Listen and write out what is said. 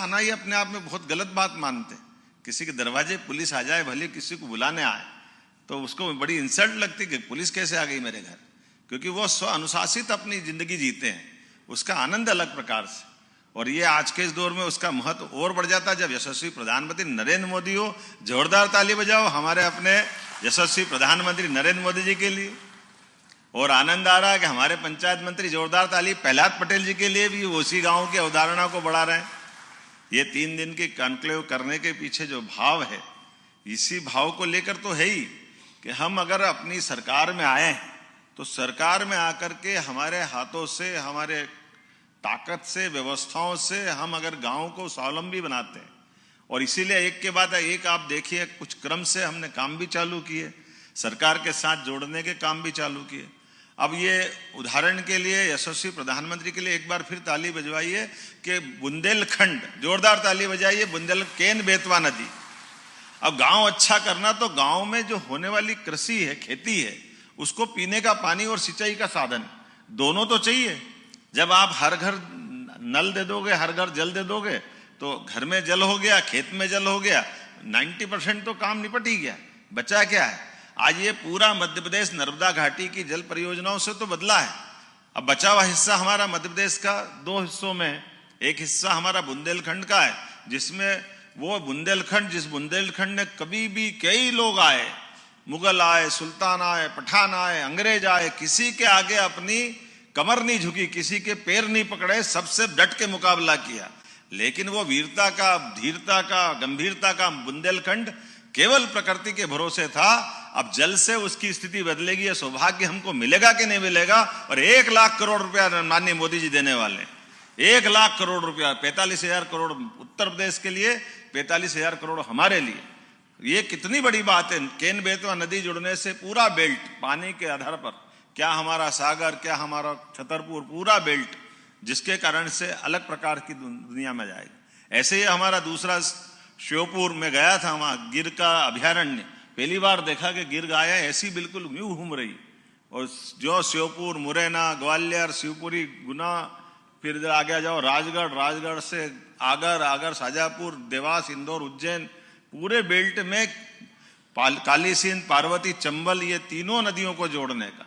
आना ही अपने आप में बहुत गलत बात मानते हैं। किसी के दरवाजे पुलिस आ जाए, भले किसी को बुलाने आए, तो उसको बड़ी इंसल्ट लगती कि पुलिस कैसे आ गई मेरे घर, क्योंकि वो स्व अनुशासित अपनी जिंदगी जीते हैं, उसका आनंद अलग प्रकार से। और ये आज के इस दौर में उसका महत्व और बढ़ जाता है जब यशस्वी प्रधानमंत्री नरेंद्र मोदी हो। जोरदार ताली बजाओ हमारे अपने यशस्वी प्रधानमंत्री नरेंद्र मोदी जी के लिए। और आनंद आ रहा है कि हमारे पंचायत मंत्री, जोरदार ताली प्रहलाद पटेल जी के लिए भी, उसी गांव की अवधारणा को बढ़ा रहे हैं। ये 3 दिन की कॉन्क्लेव करने के पीछे जो भाव है, इसी भाव को लेकर तो है ही कि हम अगर अपनी सरकार में आए तो सरकार में आकर के हमारे हाथों से, हमारे ताकत से, व्यवस्थाओं से हम अगर गांव को स्वावलंबी बनाते हैं। और इसीलिए एक के बाद एक आप देखिए, कुछ क्रम से हमने काम भी चालू किए, सरकार के साथ जोड़ने के काम भी चालू किए। अब ये उदाहरण के लिए यशस्वी प्रधानमंत्री के लिए एक बार फिर ताली बजवाइए कि बुंदेलखंड, जोरदार ताली बजाइए, केन बेतवा नदी। अब गांव अच्छा करना तो गांव में जो होने वाली कृषि है, खेती है, उसको पीने का पानी और सिंचाई का साधन दोनों तो चाहिए। जब आप हर घर नल दे दोगे, हर घर जल दे दोगे, तो घर में जल हो गया, खेत में जल हो गया, 90% तो काम निपट ही गया। बचा क्या है? आज ये पूरा मध्य प्रदेश नर्मदा घाटी की जल परियोजनाओं से तो बदला है। अब बचा हुआ हिस्सा हमारा मध्य प्रदेश का 2 हिस्सों में, एक हिस्सा हमारा बुंदेलखंड का है, जिसमें वो बुंदेलखंड, जिस बुंदेलखंड में कभी भी कई लोग आए, मुगल आए, सुल्तान आए, पठान आए, अंग्रेज आए, किसी के आगे अपनी कमर नहीं झुकी, किसी के पैर नहीं पकड़े, सबसे डट के मुकाबला किया। लेकिन वो वीरता का, धीरता का, गंभीरता का बुंदेलखंड केवल प्रकृति के भरोसे था। अब जल से उसकी स्थिति बदलेगी, यह सौभाग्य हमको मिलेगा कि नहीं मिलेगा। और 1 लाख करोड़ रुपया माननीय मोदी जी देने वाले, 1 लाख करोड़ रुपया, 45,000 करोड़ उत्तर प्रदेश के लिए, 45,000 करोड़ हमारे लिए। ये कितनी बड़ी बात है। केन बेतवा नदी जुड़ने से पूरा बेल्ट पानी के आधार पर, क्या हमारा सागर, क्या हमारा छतरपुर, पूरा बेल्ट, जिसके कारण से अलग प्रकार की दुनिया में जाएगी। ऐसे ही हमारा दूसरा श्योपुर में गया था, वहां गिर का अभ्यारण्य, पहली बार देखा कि गिर गाय ऐसी बिल्कुल यूं घूम रही। और जो श्योपुर, मुरैना, ग्वालियर, शिवपुरी, गुना, फिर आगे जाओ राजगढ़, राजगढ़ से आगर, आगर शाजापुर, देवास, इंदौर, उज्जैन, पूरे बेल्ट में काली सिंध, पार्वती, चंबल, ये तीनों नदियों को जोड़ने का